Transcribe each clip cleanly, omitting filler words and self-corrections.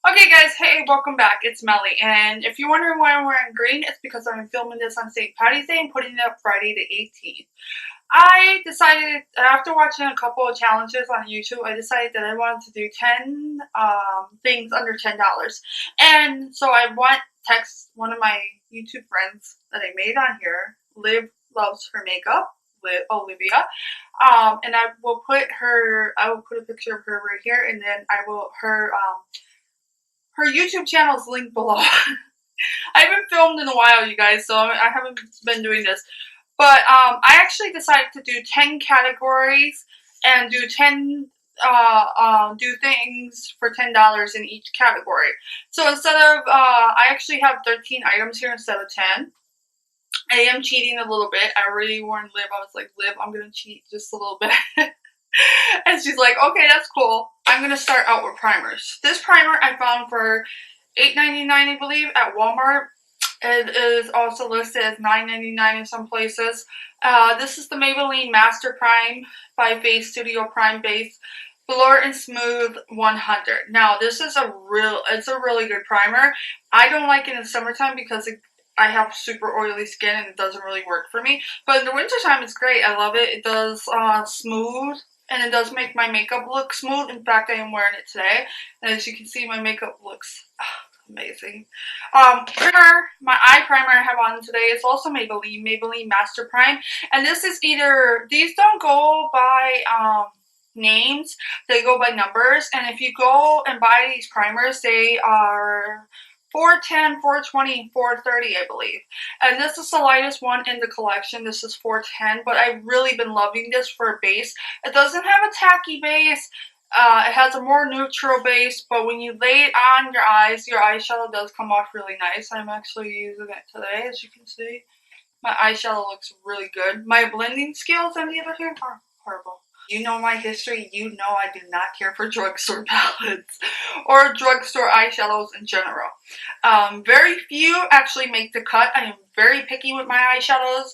Okay guys, hey, welcome back. It's Melly, and if you're wondering why I'm wearing green, it's because I'm filming this on St. Patty's Day and putting it up Friday the 18th. I decided, after watching a couple of challenges on YouTube, I decided that I wanted to do 10 things under $10. And so I text one of my YouTube friends that I made on here, Liv Loves her makeup, with Olivia. And I will put a picture of her right here, and then her YouTube channel is linked below. I haven't filmed in a while, you guys, so I haven't been doing this. But I actually decided to do 10 categories and do 10 do things for $10 in each category. So instead of I actually have 13 items here instead of 10. I am cheating a little bit. I already warned Liv. I was like, Liv, I'm gonna cheat just a little bit. And she's like, okay, that's cool. I'm going to start out with primers. This primer I found for $8.99, I believe, at Walmart. It is also listed as $9.99 in some places. This is the Maybelline Master Prime by Face Studio Prime Base Blur and Smooth 100. Now, this is it's a really good primer. I don't like it in the summertime because I have super oily skin and it doesn't really work for me. But in the wintertime, it's great. I love it. It does smooth. And it does make my makeup look smooth. In fact, I am wearing it today. And as you can see, my makeup looks amazing. My eye primer I have on today is also Maybelline Master Prime. And this is these don't go by names. They go by numbers. And if you go and buy these primers, they are $410, $420, $430, I believe. And this is the lightest one in the collection. This is $410, but I've really been loving this for a base. It doesn't have a tacky base. It has a more neutral base, but when you lay it on your eyes, your eyeshadow does come off really nice. I'm actually using it today, as you can see. My eyeshadow looks really good. My blending skills, on the other hand, are horrible. You know my history. You know I do not care for drugstore palettes or drugstore eyeshadows in general. Very few actually make the cut. I am very picky with my eyeshadows,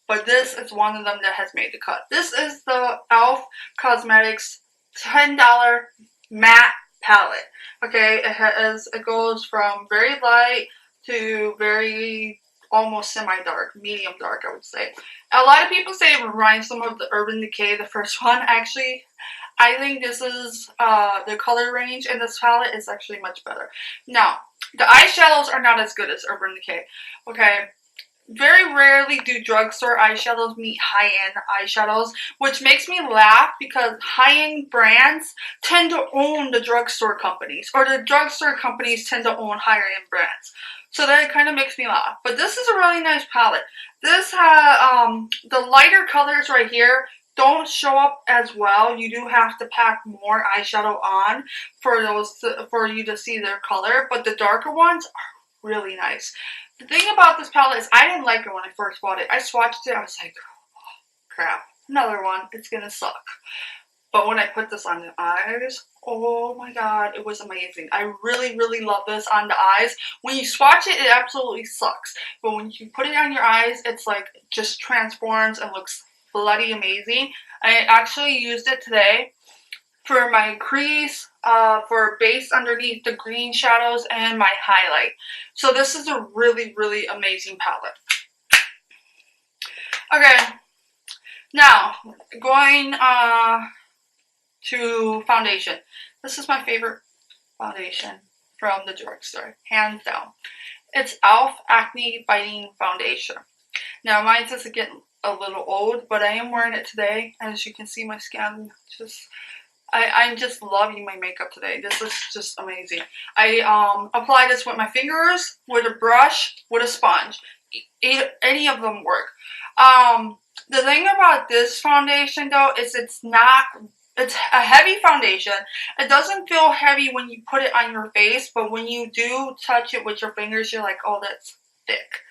but this is one of them that has made the cut. This is the LIV Cosmetics $10 matte palette. Okay, it goes from very light to very almost semi-dark, medium dark, I would say. A lot of people say it reminds them of the Urban Decay, the first one. Actually, I think this is the color range in this palette is actually much better. Now, the eyeshadows are not as good as Urban Decay. Okay, very rarely do drugstore eyeshadows meet high-end eyeshadows, which makes me laugh because high-end brands tend to own the drugstore companies, or the drugstore companies tend to own higher-end brands. So that kind of makes me laugh. But this is a really nice palette. This has the lighter colors right here don't show up as well. You do have to pack more eyeshadow on for you to see their color. But the darker ones are really nice. The thing about this palette is I didn't like it when I first bought it. I swatched it. I was like, oh, crap, another one. It's gonna suck. But when I put this on the eyes, oh my god, it was amazing. I really, really love this on the eyes. When you swatch it, it absolutely sucks. But when you put it on your eyes, it's like just transforms and looks bloody amazing. I actually used it today for my crease, for base underneath the green shadows, and my highlight. So this is a really, really amazing palette. Okay, now going to foundation. This is my favorite foundation from the drugstore, hands down. It's e.l.f. Acne Fighting Foundation. Now mine is getting a little old, but I am wearing it today, and as you can see, my skin I'm just loving my makeup today. This is just amazing. I apply this with my fingers, with a brush, with a sponge. Any of them work. The thing about this foundation though is it's a heavy foundation. It doesn't feel heavy when you put it on your face, but when you do touch it with your fingers, you're like, oh, that's thick.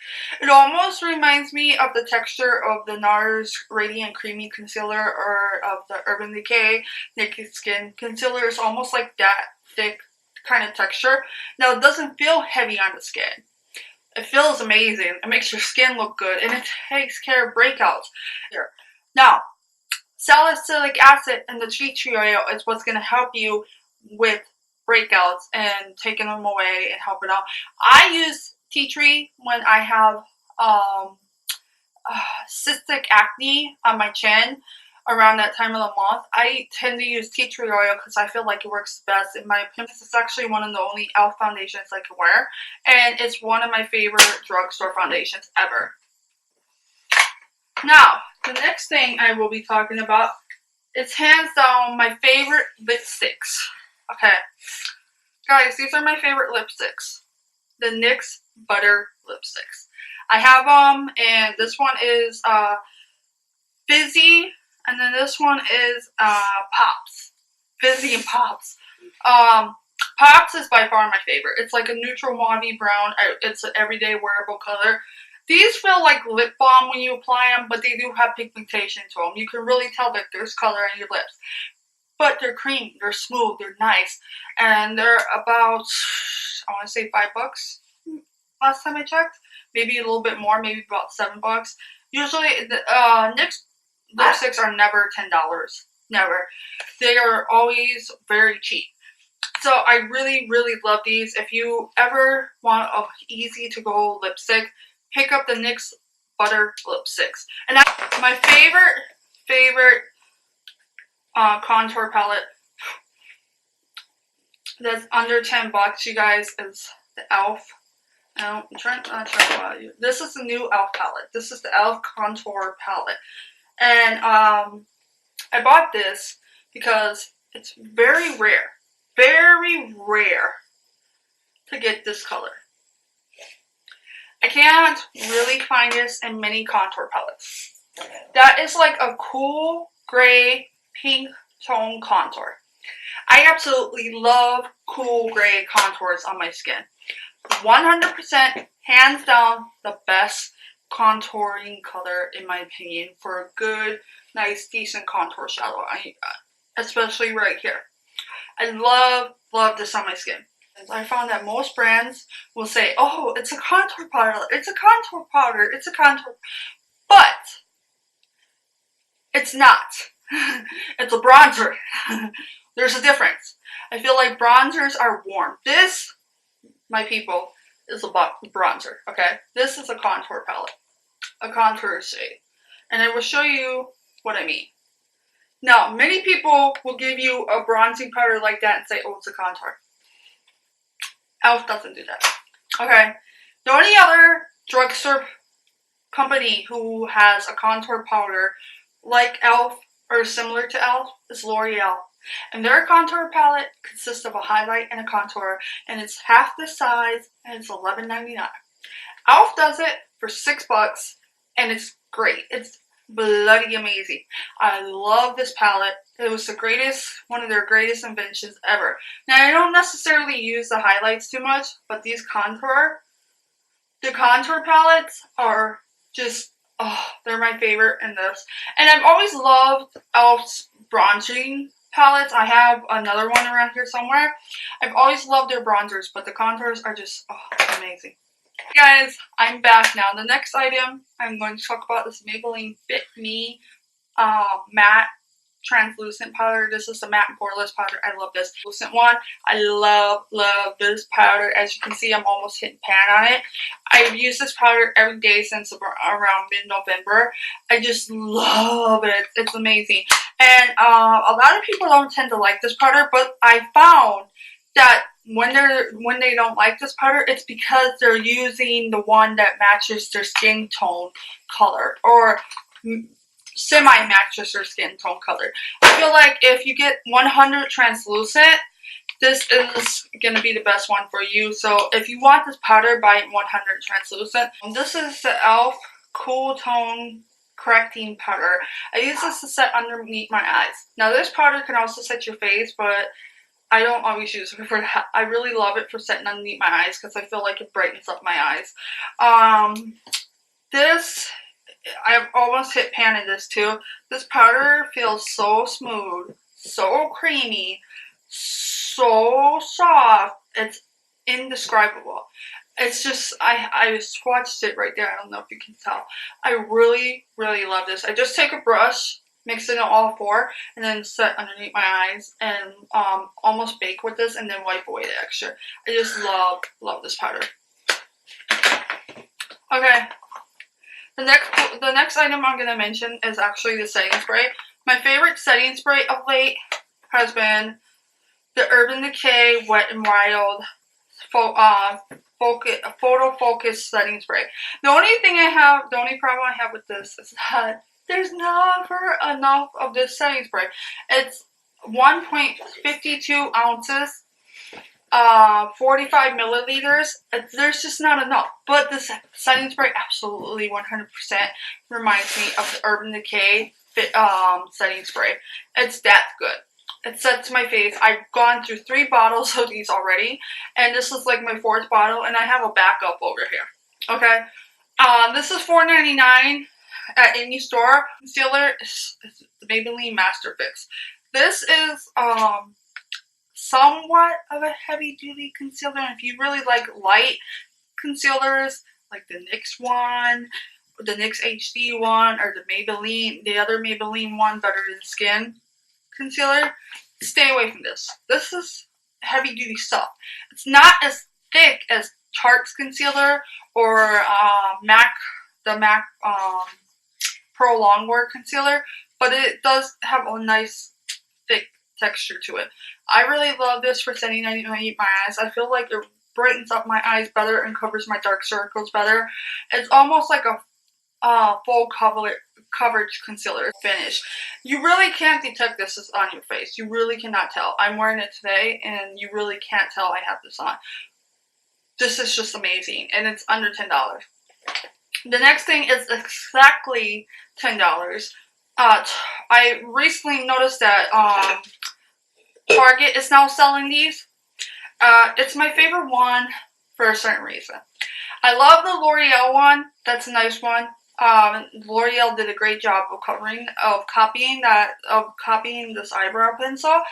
It almost reminds me of the texture of the NARS Radiant Creamy Concealer or of the Urban Decay Naked Skin Concealer. It's almost like that thick kind of texture. Now, it doesn't feel heavy on the skin. It feels amazing. It makes your skin look good, and it takes care of breakouts. Here. Now, salicylic acid and the tea tree oil is what's going to help you with breakouts and taking them away and helping out. I use tea tree when I have cystic acne on my chin around that time of the month. I tend to use tea tree oil because I feel like it works best in my opinion. This is actually one of the only e.l.f. foundations I can wear, and it's one of my favorite drugstore foundations ever. Now, the next thing I will be talking about is hands down my favorite lipsticks. Okay, guys, these are my favorite lipsticks. The Nyx Butter Lipsticks. I have them, and this one is Fizzy, and then this one is Pops. Fizzy and Pops. Pops is by far my favorite. It's like a neutral mauve brown. It's an everyday wearable color. These feel like lip balm when you apply them, but they do have pigmentation to them. You can really tell that there's color on your lips. But they're creamy, they're smooth, they're nice. And they're about, I want to say $5 last time I checked. Maybe a little bit more, maybe about $7. Usually, the NYX lipsticks are never $10. Never. They are always very cheap. So I really, really love these. If you ever want an easy to go lipstick, pick up the NYX Butter Lipsticks. And that's my favorite contour palette that's under $10, you guys, is the e.l.f. I'm trying to you. This is the new e.l.f. palette. This is the e.l.f. contour palette. And I bought this because it's very rare to get this color. I can't really find this in many contour palettes. That is like a cool gray pink tone contour. I absolutely love cool gray contours on my skin. 100% hands down the best contouring color in my opinion for a good, nice, decent contour shadow. Especially right here. I love this on my skin. I found that most brands will say, oh, it's a contour powder, it's a contour powder, it's a contour, but it's not. It's a bronzer. There's a difference. I feel like bronzers are warm. This, my people, is a bronzer, okay? This is a contour palette, a contour shade, and I will show you what I mean. Now, many people will give you a bronzing powder like that and say, oh, it's a contour. e.l.f. doesn't do that. Okay, the only other drugstore company who has a contour powder like e.l.f. or similar to e.l.f. is L'Oreal. And their contour palette consists of a highlight and a contour, and it's half the size, and it's $11.99. e.l.f. does it for $6, and it's great. It's bloody amazing. I love this palette. It was the greatest, one of their greatest inventions ever. Now, I don't necessarily use the highlights too much, but the contour palettes are just, oh, they're my favorite in this. And I've always loved e.l.f.'s bronzing palettes. I have another one around here somewhere. I've always loved their bronzers, but the contours are just, oh, amazing. Guys, I'm back now. The next item I'm going to talk about is Maybeline Fit Me Matte Translucent Powder. This is the matte and poreless powder. I love this translucent one. I love this powder. As you can see, I'm almost hitting pan on it. I've used this powder every day since around mid-November. I just love it. It's amazing. And a lot of people don't tend to like this powder, but I found that when they don't like this powder, it's because they're using the one that matches their skin tone color, or semi-matches their skin tone color. I feel like if you get 100 translucent, this is going to be the best one for you. So if you want this powder, buy 100 translucent. This is the e.l.f. Cool Tone Correcting Powder. I use this to set underneath my eyes. Now this powder can also set your face, but I don't always use it for that. I really love it for setting underneath my eyes because I feel like it brightens up my eyes. This, I've almost hit pan in this too. This powder feels so smooth, so creamy, so soft. It's indescribable. It's just, I swatched it right there. I don't know if you can tell. I really love this. I just take a brush mix it in all four, and then set underneath my eyes and almost bake with this, and then wipe away the extra. I just love this powder. Okay, the next item I'm gonna mention is actually the setting spray. My favorite setting spray of late has been the Urban Decay Wet n Wild Photo Focus Setting Spray. The only problem I have with this is that there's never enough of this setting spray. It's 1.52 ounces, 45 milliliters. There's just not enough. But this setting spray absolutely 100% reminds me of the Urban Decay setting spray. It's that good. It sets my face. I've gone through 3 bottles of these already, and this is like my 4th bottle, and I have a backup over here. Okay, this is $4.99 at any store. Concealer is the Maybelline Master Fix. This is somewhat of a heavy duty concealer. If you really like light concealers, like the NYX one, the NYX HD one, or the other Maybelline one, Better Than Skin concealer, stay away from this. This is heavy duty stuff. It's not as thick as Tarte's concealer or the MAC Pro Longwear concealer, but it does have a nice thick texture to it. I really love this for setting underneath my eyes. I feel like it brightens up my eyes better and covers my dark circles better. It's almost like a full coverage concealer finish. You really can't detect this is on your face. You really cannot tell. I'm wearing it today, and you really can't tell I have this on. This is just amazing, and it's under $10. The next thing is exactly $10. I recently noticed that Target is now selling these. It's my favorite one for a certain reason. I love the L'Oreal one. That's a nice one. L'Oreal did a great job of copying this eyebrow pencil,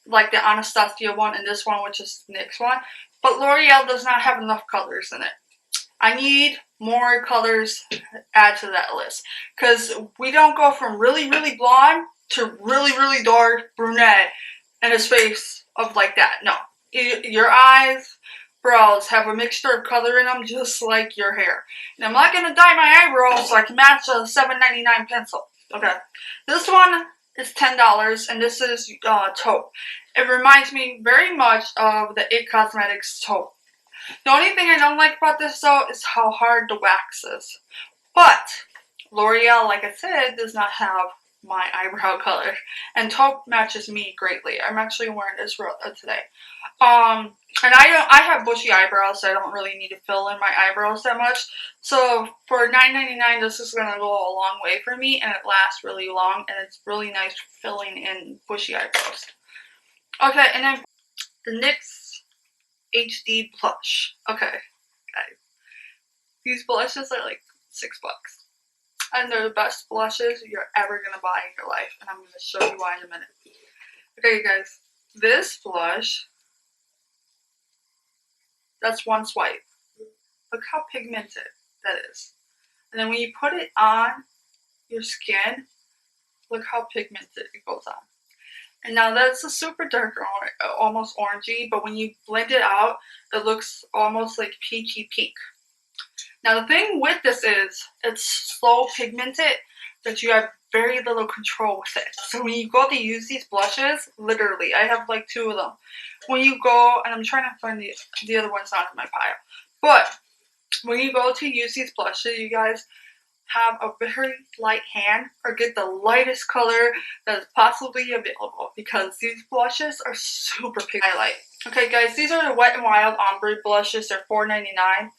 like the Anastasia one and this one, which is the NYX one. But L'Oreal does not have enough colors in it. I need more colors add to that list, because we don't go from really, really blonde to really, really dark brunette in a space of like that. No, your eyes, brows have a mixture of color in them, just like your hair. And I'm not gonna dye my eyebrows so I can match a $7.99 pencil. Okay, this one is $10, and this is taupe. It reminds me very much of the Nyx Cosmetics taupe. The only thing I don't like about this though is how hard the wax is. But L'Oreal, like I said, does not have my eyebrow color, and taupe matches me greatly. I'm actually wearing this today. And I have bushy eyebrows, so I don't really need to fill in my eyebrows that much. So for $9.99, this is gonna go a long way for me, and it lasts really long, and it's really nice filling in bushy eyebrows. Okay, and then the NYX HD Blush. Okay, guys, these blushes are like $6. And they're the best blushes you're ever going to buy in your life. And I'm going to show you why in a minute. Okay, guys. This blush, that's one swipe. Look how pigmented that is. And then when you put it on your skin, look how pigmented it goes on. And now that's a super dark, almost orangey. But when you blend it out, it looks almost like peachy pink. Now the thing with this is, it's so pigmented that you have very little control with it. So when you go to use these blushes, literally, I have like 2 of them. When you go, and I'm trying to find the other ones not in my pile. But when you go to use these blushes, you guys have a very light hand, or get the lightest color that is possibly available, because these blushes are super pigmented. Highlight. Okay guys, these are the Wet n Wild Ombre Blushes. They're $4.99.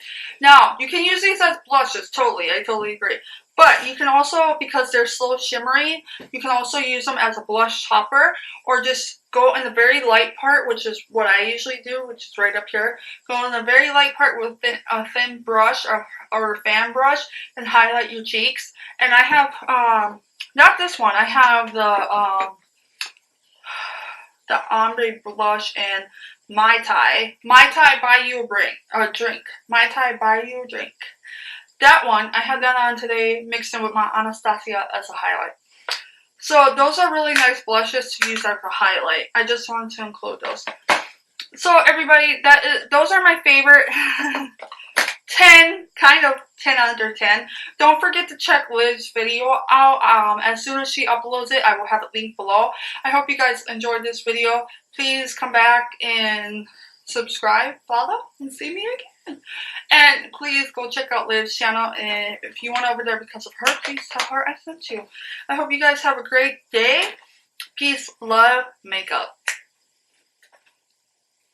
Now, you can use these as blushes, I totally agree. But you can also, because they're so shimmery, you can also use them as a blush topper, or just go in the very light part, which is what I usually do, which is right up here. Go in the very light part with a thin brush or a fan brush and highlight your cheeks. And I have, not this one, I have the Ombre Blush and Mai Tai. Mai Tai buy you a drink. Mai Tai buy you a drink. That one, I had that on today, mixed in with my Anastasia as a highlight. So those are really nice blushes to use as a highlight. I just wanted to include those. So everybody, those are my favorite 10, kind of 10 under 10. Don't forget to check Liv's video out. As soon as she uploads it, I will have it linked below. I hope you guys enjoyed this video. Please come back and subscribe, follow, and see me again. And please go check out Liv's channel. And if you went over there because of her, please tell her I sent you. I hope you guys have a great day. Peace, love, makeup.